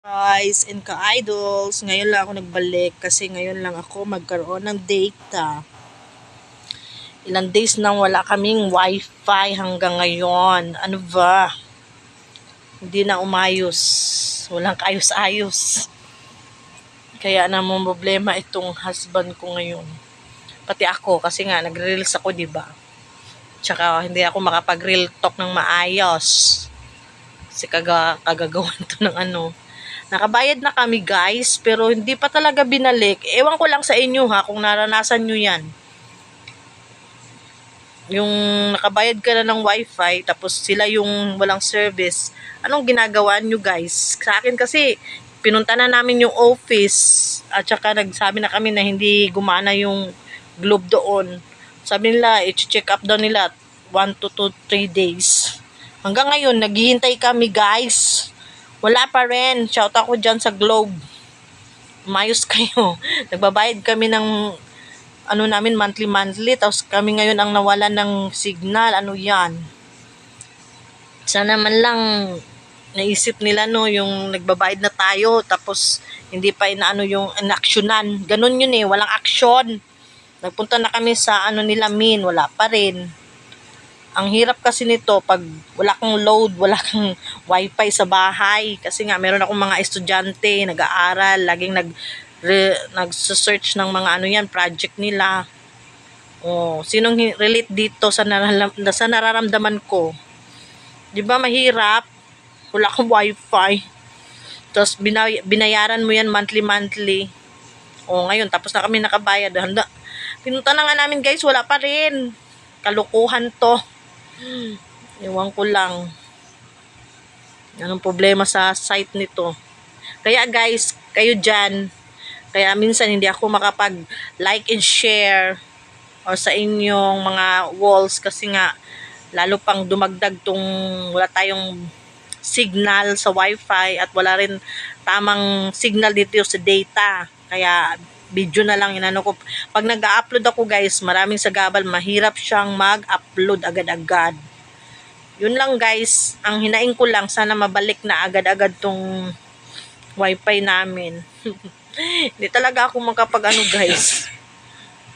Guys and ka-idols, ngayon lang ako nagbalik kasi ngayon lang ako magkaroon ng data. Ilang days nang wala kaming wifi hanggang ngayon. Ano ba? Hindi na umayos. Walang kaayos-ayos. Kaya namang problema itong husband ko ngayon. Pati ako kasi nga nagre-reels ako, 'di ba? Tsaka hindi ako makapag-real talk ng maayos. Kasi kagagawan to ng ano. Nakabayad na kami guys, pero hindi pa talaga binalik. Ewan ko lang sa inyo ha, kung naranasan nyo yan. Yung nakabayad ka na ng wifi, tapos sila yung walang service. Anong ginagawa nyo guys? Sa akin kasi, pinunta na namin yung office, at saka nagsabi na kami na hindi gumana yung globe doon. Sabi nila, i-check up daw nila 1 to 3 days. Hanggang ngayon, naghihintay kami guys. Wala pa rin. Shout ako dyan sa Globe. Mayos kayo. Nagbabayad kami ng ano namin monthly. Tapos kami ngayon ang nawalan ng signal. Ano yan? Sana man lang naisip nila no, yung nagbabayad na tayo. Tapos hindi pa inaano yung inaksyonan. Ganun yun eh. Walang aksyon. Nagpunta na kami sa ano nila wala pa rin. Ang hirap kasi nito pag wala kang load, wala kang wifi sa bahay. Kasi nga meron akong mga estudyante, nag-aaral, laging nagse-search ng mga ano yan, project nila. Oh, sinong relate dito sa nararamdaman ko? 'Di ba mahirap? Wala kang wifi. Tapos binayaran mo yan monthly. Oh, ngayon tapos na kami nakabayad. Pinunta na nga namin guys, wala pa rin. Kalukuhan to. Iwan ko lang. Anong problema sa site nito? Kaya guys, kayo dyan, kaya minsan hindi ako makapag like and share or sa inyong mga walls kasi nga lalo pang dumagdag tong wala tayong signal sa wifi at wala rin tamang signal dito sa data. Kaya video na lang inano ko. Pag nag-upload ako guys, maraming sagabal, mahirap siyang mag-upload agad-agad. Yun lang guys, ang hinaing ko lang, sana mabalik na agad-agad tong wifi namin. Hindi talaga ako makapag ano guys.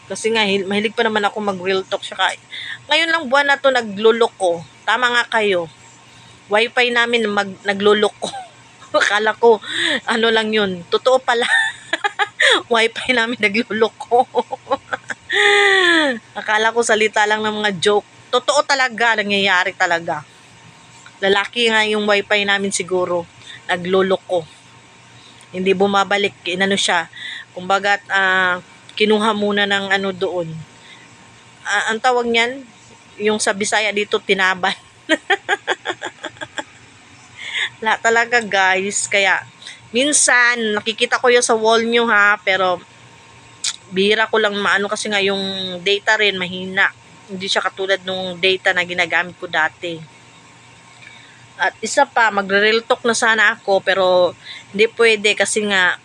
Kasi nga, mahilig pa naman ako mag-real talk. Saka, ngayon lang buwan na to nagluloko. Tama nga kayo. Wifi namin nagluloko. Akala ko, ano lang yun. Totoo pala. Wifi namin nagluloko. Akala ko salita lang ng mga joke. Totoo talaga, nangyayari talaga. Lalaki nga yung wifi namin siguro. Nagluloko. Hindi bumabalik. Inano siya. Kumbaga, kinuha muna ng ano doon. Ang tawag niyan, yung sa Bisaya dito, tinaban. Wala talaga guys. Kaya, minsan, nakikita ko yun sa wall nyo ha, pero, bihira ko lang maano kasi nga yung data rin mahina. Hindi siya katulad nung data na ginagamit ko dati. At isa pa, magre-real talk na sana ako, pero, hindi pwede kasi nga,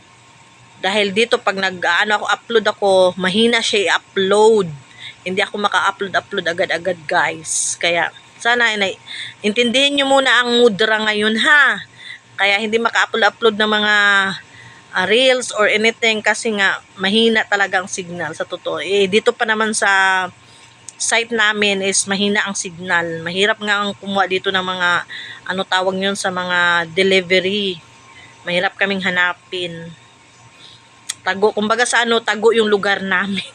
dahil dito pag ako upload ako, mahina siya i-upload. Hindi ako maka-upload agad-agad guys. Kaya sana intindihin niyo muna ang mudra ngayon ha. Kaya hindi maka-upload ng mga reels or anything kasi nga mahina talaga ang signal sa totoo. Dito pa naman sa site namin is mahina ang signal. Mahirap nga ang kumuha dito ng mga ano tawag yun sa mga delivery. Mahirap kaming hanapin. Tago, kumbaga sa ano, tago yung lugar namin.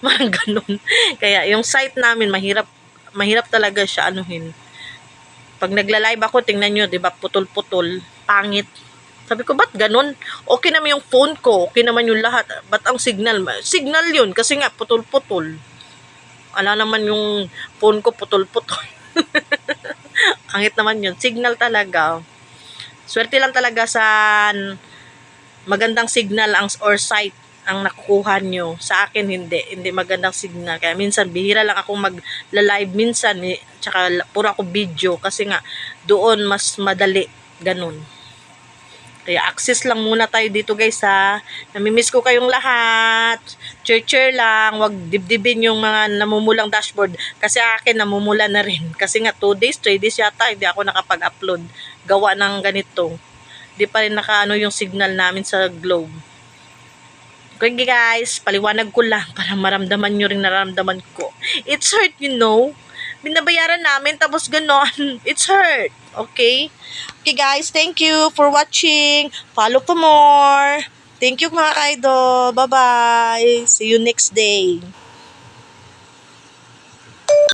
Mga ganun. Kaya yung site namin, mahirap talaga siya anuhin. Pag nagla-live ako, tingnan nyo, di ba, putol-putol, pangit. Sabi ko, ba't ganun? Okay naman yung phone ko, okay naman yung lahat. Ba't ang signal? Signal yun, kasi nga, putol-putol. Ala naman yung phone ko, putol-putol. Angit naman yun. Signal talaga. Swerte lang talaga sa magandang signal or site ang nakukuha nyo. Sa akin hindi magandang signal. Kaya minsan bihira lang ako mag-live minsan tsaka puro ako video kasi nga doon mas madali ganun. Kaya access lang muna tayo dito guys ha. Namimiss ko kayong lahat. Cheer lang, wag dibdibin yung mga namumulang dashboard kasi akin namumula na rin. Kasi nga 2 days, 3 days yata hindi ako nakapag-upload gawa ng ganito. Di pa rin nakaano yung signal namin sa Globe. Okay guys, paliwanag ko lang para maramdaman nyo rin nararamdaman ko. It's hurt, you know. Binabayaran namin tapos ganon. It's hurt. Okay? Okay guys, thank you for watching. Follow for more. Thank you mga idol. Bye-bye. See you next day.